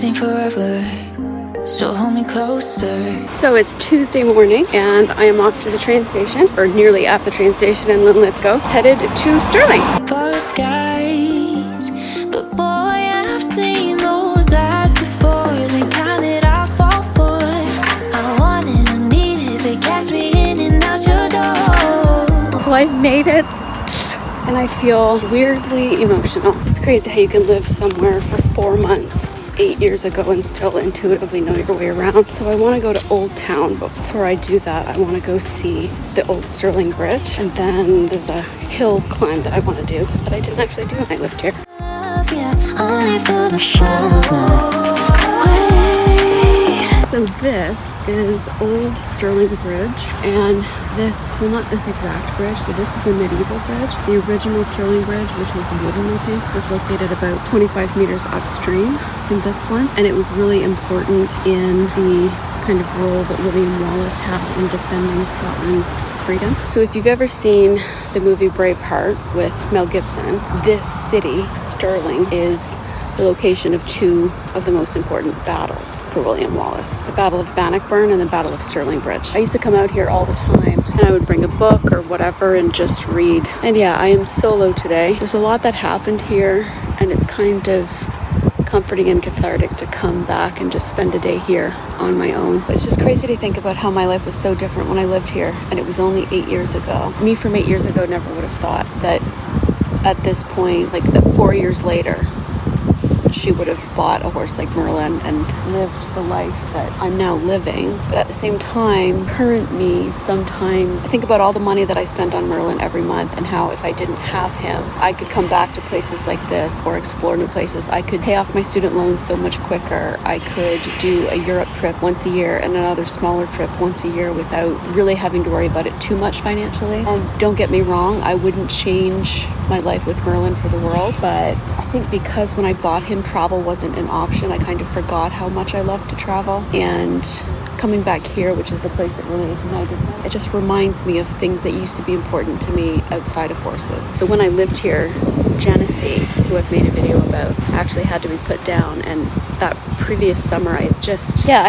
lasting forever. So hold me closer. So it's Tuesday morning and I am off to the train station, or nearly at the train station in Linlithgow, headed to Stirling. Blue skies, but boy, I've seen those eyes before. They counted out for foot. I wanted and needed, they cast me in and out your door. So I've made it and I feel weirdly emotional. It's crazy how you can live somewhere for 4 months 8 years ago and still intuitively know your way around. So I want to go to Old Town, but before I do that, I want to go see the old Stirling Bridge, and then there's a hill climb that I want to do that I didn't actually do when I lived here. Love, yeah, only for the show. So this is Old Stirling Bridge, and this, well, not this exact bridge, so this is a medieval bridge. The original Stirling Bridge, which was wooden, I think, was located about 25 meters upstream from this one, and it was really important in the kind of role that William Wallace had in defending Scotland's freedom. So if you've ever seen the movie Braveheart with Mel Gibson, this city, Stirling, is the location of 2 of the most important battles for William Wallace. The Battle of Bannockburn and the Battle of Stirling Bridge. I used to come out here all the time and I would bring a book or whatever and just read. And yeah, I am solo today. There's a lot that happened here and it's kind of comforting and cathartic to come back and just spend a day here on my own. But it's just crazy to think about how my life was so different when I lived here, and it was only 8 years ago. Me from 8 years ago never would have thought that at this point, like that 4 years later, she would have bought a horse like Merlin and lived the life that I'm now living. But at the same time, current me, sometimes I think about all the money that I spend on Merlin every month and how if I didn't have him, I could come back to places like this or explore new places. I could pay off my student loans so much quicker. I could do a Europe trip once a year and another smaller trip once a year without really having to worry about it too much financially. And don't get me wrong, I wouldn't change my life with Merlin for the world, but I think because when I bought him, travel wasn't an option, I kind of forgot how much I love to travel. And coming back here, which is the place that really ignited me, it just reminds me of things that used to be important to me outside of horses. So when I lived here, Genesee, who I've made a video about, actually had to be put down, and that previous summer I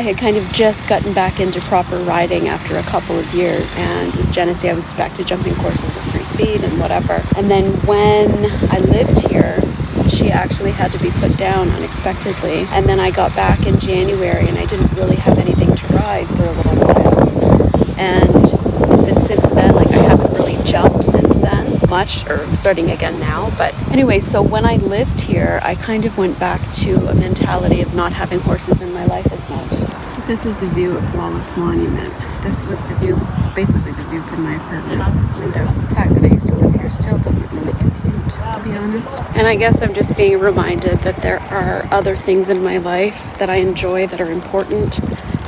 had kind of just gotten back into proper riding after a couple of years, and with Genesee I was back to jumping courses at 3 feet and whatever. And then when I lived here, she actually had to be put down unexpectedly, and then I got back in January and I didn't really have anything to ride for a little while, and it's been since then, like I haven't really jumped since then much, or I'm starting again now. But anyway, so when I lived here I kind of went back to a mentality of not having horses in my life as much. So this is the view of Wallace Monument. This was the view, basically the view from my apartment window. The fact that I used to live here still doesn't really compute, to be honest. And I guess I'm just being reminded that there are other things in my life that I enjoy that are important.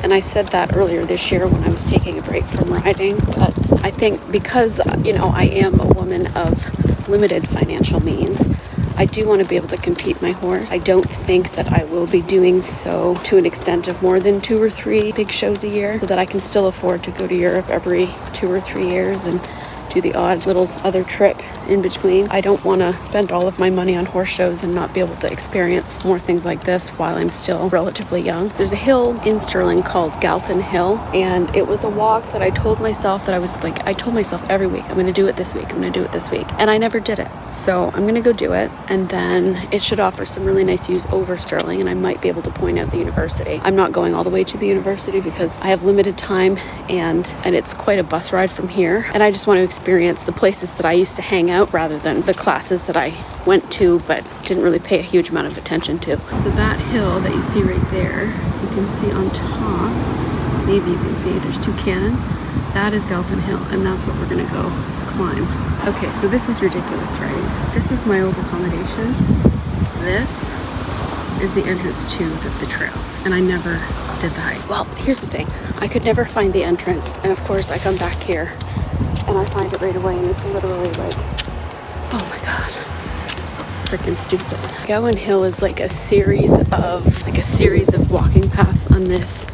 And I said that earlier this year when I was taking a break from riding. But I think because, you know, I am a woman of limited financial means, I do want to be able to compete my horse. I don't think that I will be doing so to an extent of more than 2 or 3 big shows a year, so that I can still afford to go to Europe every 2 or 3 years and do the odd little other trip in between. I don't want to spend all of my money on horse shows and not be able to experience more things like this while I'm still relatively young. There's a hill in Stirling called Galton Hill, and it was a walk that I told myself that I told myself every week, I'm going to do it this week, I'm going to do it this week. And I never did it. So I'm going to go do it, and then it should offer some really nice views over Stirling, and I might be able to point out the university. I'm not going all the way to the university because I have limited time, and it's quite a bus ride from here. And I just want to experience the places that I used to hang out rather than the classes that I went to but didn't really pay a huge amount of attention to. So that hill that you see right there, you can see on top, maybe you can see there's 2 cannons. That is Galton Hill, and that's what we're gonna go climb. Okay, so this is ridiculous, right? This is my old accommodation. This is the entrance to the trail, and I never did the hike. Well, here's the thing. I could never find the entrance, and of course I come back here and I find it right away, and it's literally like, oh my god, it's so freaking stupid. Gowan Hill is like a series of walking paths on this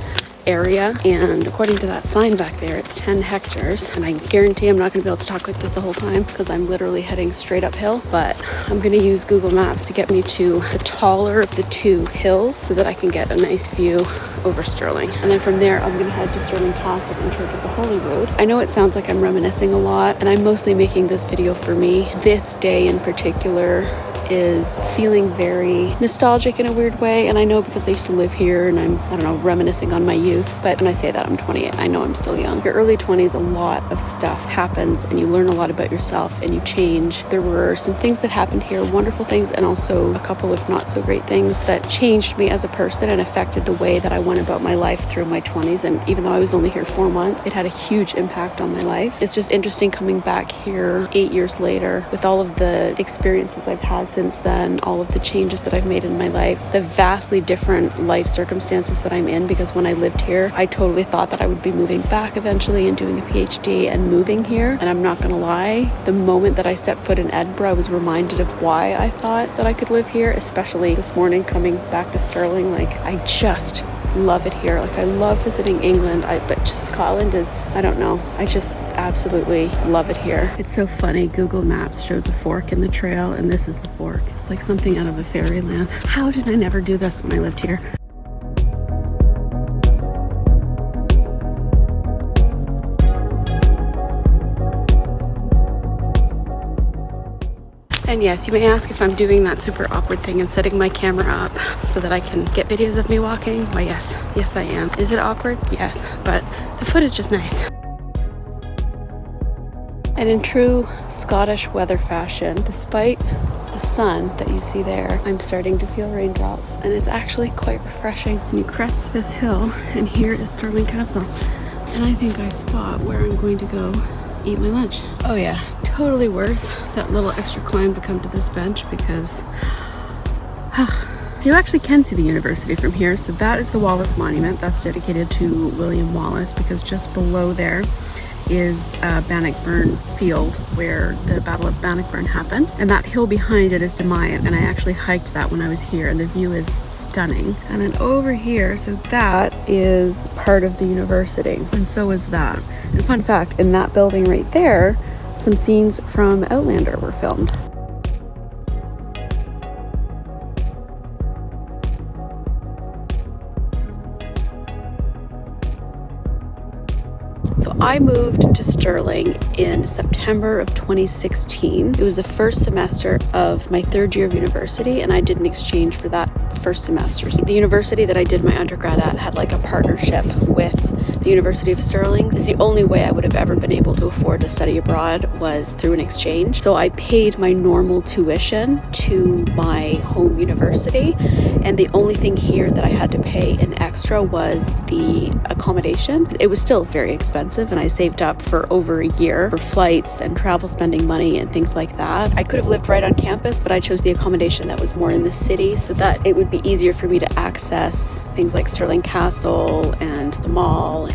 area, and according to that sign back there, it's 10 hectares. And I guarantee I'm not going to be able to talk like this the whole time because I'm literally heading straight uphill, but I'm going to use Google Maps to get me to the taller of the two hills so that I can get a nice view over Stirling. And then from there, I'm going to head to Stirling Castle and Church of the Holy Road. I know it sounds like I'm reminiscing a lot, and I'm mostly making this video for me. This day in particular is feeling very nostalgic in a weird way, and I know because I used to live here and I don't know, reminiscing on my youth. But when I say that, I'm 28. I know I'm still young. Your early 20s, a lot of stuff happens and you learn a lot about yourself and you change. There were some things that happened here, wonderful things, and also a couple of not so great things that changed me as a person and affected the way that I went about my life through my 20s. And even though I was only here 4 months, it had a huge impact on my life. It's just interesting coming back here 8 years later with all of the experiences I've had since then, all of the changes that I've made in my life, the vastly different life circumstances that I'm in, because when I lived here, I totally thought that I would be moving back eventually and doing a PhD and moving here. And I'm not gonna lie, the moment that I stepped foot in Edinburgh, I was reminded of why I thought that I could live here, especially this morning coming back to Stirling. Like, I just love it here. Like, I love visiting England, but just Scotland is, I don't know, I just absolutely love it here. It's so funny, Google Maps shows a fork in the trail, and this is the fork. It's like something out of a fairyland. How did I never do this when I lived here? And yes, you may ask if I'm doing that super awkward thing and setting my camera up so that I can get videos of me walking. Why, yes I am. Is it awkward? Yes, but the footage is nice. And in true Scottish weather fashion, despite the sun that you see there, I'm starting to feel raindrops, and it's actually quite refreshing. And you crest this hill, and here is Stirling Castle. And I think I spot where I'm going to go eat my lunch. Oh yeah, totally worth that little extra climb to come to this bench, because you actually can see the university from here. So that is the Wallace Monument. That's dedicated to William Wallace, because just below there is Bannockburn Field, where the Battle of Bannockburn happened. And that hill behind it is Demyat, and I actually hiked that when I was here, and the view is stunning. And then over here, so that is part of the university, and so is that. And fun fact, in that building right there, some scenes from Outlander were filmed. So I moved to Stirling in September of 2016. It was the first semester of my third year of university, and I did an exchange for that first semester. So the university that I did my undergrad at had like a partnership with the University of Stirling. It's the only way I would have ever been able to afford to study abroad was through an exchange. So I paid my normal tuition to my home university, and the only thing here that I had to pay in extra was the accommodation. It was still very expensive, and I saved up for over a year for flights and travel spending money and things like that. I could have lived right on campus, but I chose the accommodation that was more in the city so that it would be easier for me to access things like Stirling Castle and the mall.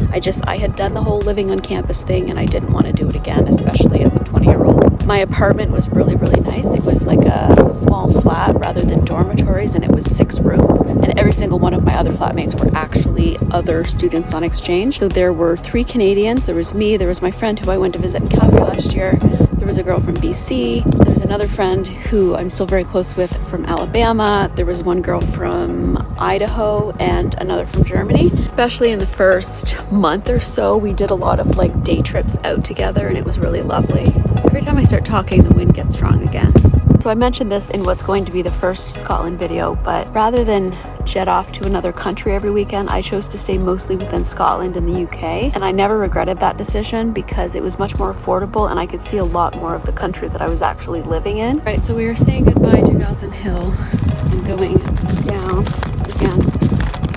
I had done the whole living on campus thing, and I didn't want to do it again, especially as a 20-year-old. My apartment was really, really nice. It was like a small flat rather than dormitories, and it was 6 rooms. And every single one of my other flatmates were actually other students on exchange. So there were 3 Canadians. There was me, there was my friend who I went to visit in Calgary last year. There was a girl from BC. There was another friend who I'm still very close with from Alabama. There was one girl from Idaho and another from Germany. Especially in the first month or so, we did a lot of like day trips out together, and it was really lovely. Every time I start talking, the wind gets strong again. So I mentioned this in what's going to be the first Scotland video, but rather than jet off to another country every weekend, I chose to stay mostly within Scotland and the UK, and I never regretted that decision because it was much more affordable and I could see a lot more of the country that I was actually living in. Right, so we are saying goodbye to Galton Hill and going down again.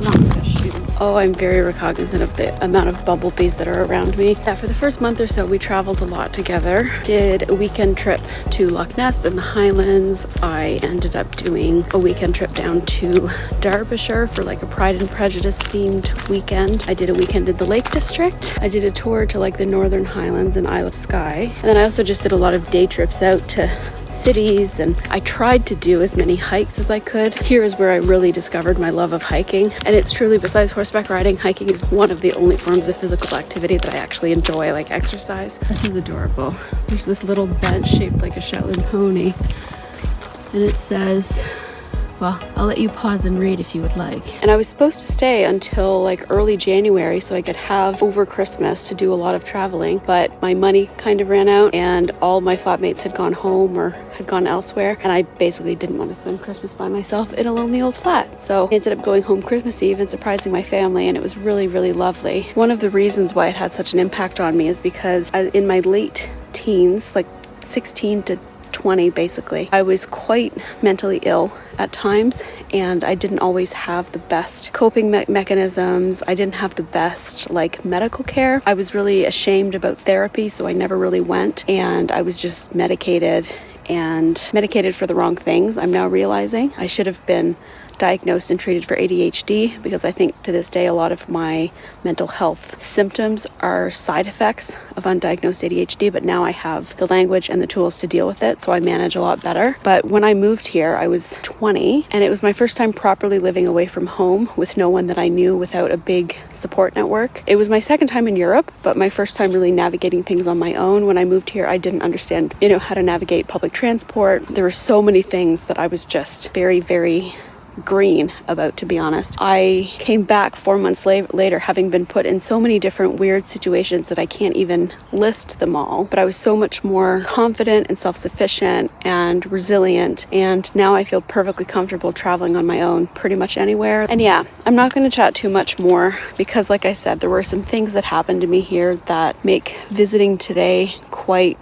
Not with shoes. Oh, I'm very cognizant of the amount of bumblebees that are around me. Yeah, for the first month or so, we traveled a lot together. Did a weekend trip to Loch Ness in the Highlands. I ended up doing a weekend trip down to Derbyshire for like a Pride and Prejudice themed weekend. I did a weekend in the Lake District. I did a tour to like the Northern Highlands and Isle of Skye. And then I also just did a lot of day trips out to cities, and I tried to do as many hikes as I could. Here is where I really discovered my love of hiking, and it's truly, besides horseback riding, hiking is one of the only forms of physical activity that I actually enjoy, like exercise. This is adorable. There's this little bench shaped like a Shetland pony, and it says, well, I'll let you pause and read if you would like. And I was supposed to stay until like early January so I could have over Christmas to do a lot of traveling, but my money kind of ran out and all my flatmates had gone home or had gone elsewhere, and I basically didn't want to spend Christmas by myself in a lonely old flat. So I ended up going home Christmas Eve and surprising my family, and it was really, really lovely. One of the reasons why it had such an impact on me is because in my late teens, like 16 to 20 basically, I was quite mentally ill at times, and I didn't always have the best coping mechanisms. I didn't have the best like medical care. I was really ashamed about therapy, so I never really went, and I was just medicated for the wrong things. I'm now realizing I should have been diagnosed and treated for ADHD, because I think to this day a lot of my mental health symptoms are side effects of undiagnosed ADHD, but now I have the language and the tools to deal with it, so I manage a lot better. But when I moved here, I was 20, and it was my first time properly living away from home with no one that I knew, without a big support network. It was my second time in Europe, but my first time really navigating things on my own. When I moved here, I didn't understand, how to navigate public transport. There were so many things that I was just very, very green about, to be honest. I came back 4 months later having been put in so many different weird situations that I can't even list them all, but I was so much more confident and self-sufficient and resilient, and now I feel perfectly comfortable traveling on my own pretty much anywhere. And yeah, I'm not going to chat too much more because, like I said, there were some things that happened to me here that make visiting today quite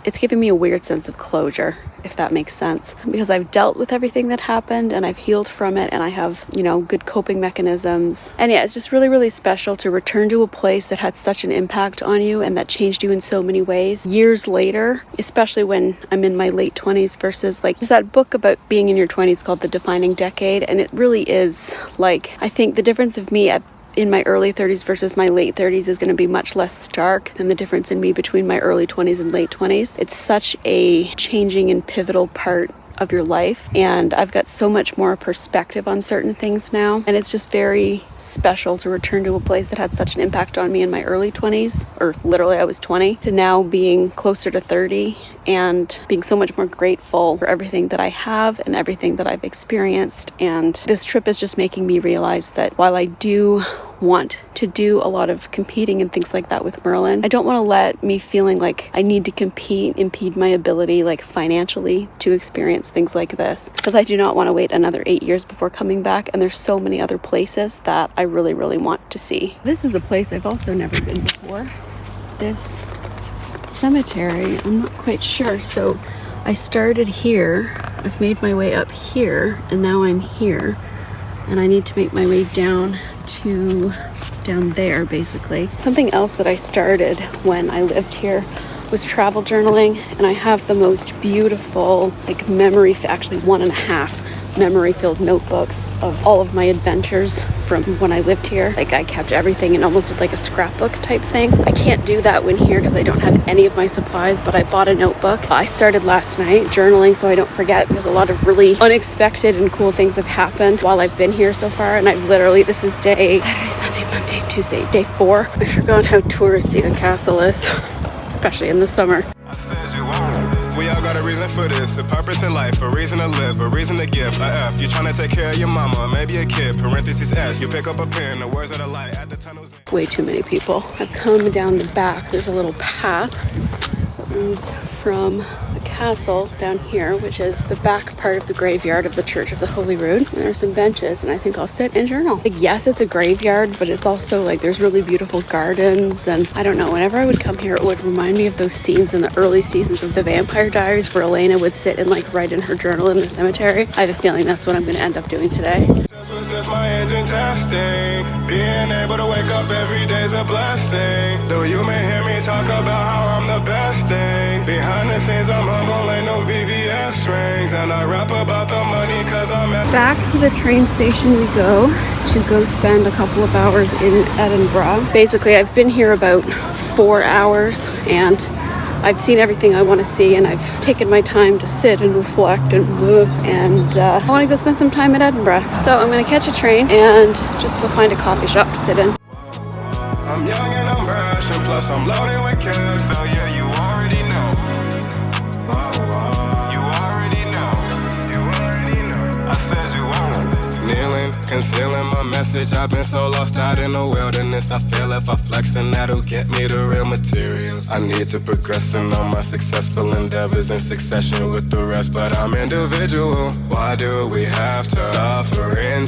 it's giving me a weird sense of closure, if that makes sense, because I've dealt with everything that happened and I've healed from it, and I have, good coping mechanisms. And yeah, it's just really, really special to return to a place that had such an impact on you and that changed you in so many ways years later, especially when I'm in my late 20s versus like, there's that book about being in your 20s called The Defining Decade, and it really is like, I think the difference of me in my early 30s versus my late 30s is going to be much less stark than the difference in me between my early 20s and late 20s. It's such a changing and pivotal part of your life, and I've got so much more perspective on certain things now, and it's just very special to return to a place that had such an impact on me in my early 20s, or literally I was 20, to now being closer to 30 and being so much more grateful for everything that I have and everything that I've experienced. And this trip is just making me realize that while I do want to do a lot of competing and things like that with Merlin, I don't want to let me feeling like I need to compete impede my ability, like financially, to experience things like this, because I do not want to wait another 8 years before coming back, and there's so many other places that I really, really want to see. This is a place I've also never been before. This cemetery, I'm not quite sure. So I started here, I've made my way up here, and now I'm here, and I need to make my way down there basically. Something else that I started when I lived here was travel journaling, and I have the most beautiful actually 1.5 memory filled notebooks of all of my adventures from when I lived here. I kept everything and almost did like a scrapbook type thing. I can't do that when here because I don't have any of my supplies, but I bought a notebook. I started last night journaling so I don't forget, because a lot of really unexpected and cool things have happened while I've been here so far, and I've literally, this is day Saturday, Sunday, Monday, Tuesday, day 4. I forgot how touristy the castle is, especially in the summer. I said you won't. We all got a reason for this, a purpose in life, a reason to live, a reason to give, a F. You trying to take care of your mama, maybe a kid, parentheses S. You pick up a pen, the words of the light at the tunnel's end. Way too many people. I've come down the back. There's a little path that leads from the castle down here, which is the back part of the graveyard of the Church of the Holy Rood. And there's some benches, and I think I'll sit and journal. Yes, it's a graveyard, but it's also there's really beautiful gardens, and I don't know, whenever I would come here, it would remind me of those scenes in the early seasons of the Vampire Diaries where Elena would sit and write in her journal in the cemetery. I have a feeling that's what I'm going to end up doing today. Was just my engine testing. Being able to wake up every day's a blessing. Though you may hear me talk about how I'm the best thing, behind the scenes I'm humble, ain't no VVS strings. And I rap about the money cause I'm at back to the train station we go spend a couple of hours in Edinburgh. Basically, I've been here about 4 hours, and I've seen everything I want to see, and I've taken my time to sit and reflect and I want to go spend some time in Edinburgh. So I'm going to catch a train and just go find a coffee shop to sit in. I'm young and I'm brash, and plus I'm loaded with cash. So yeah, you already know. You already know. I said you won't. Kneeling, concealing my message. I've been so lost out in the wilderness. I feel if I flex, and that'll get me the real materials. I need to progress in all my successful endeavors in succession with the rest, but I'm individual. Why do we have to suffer in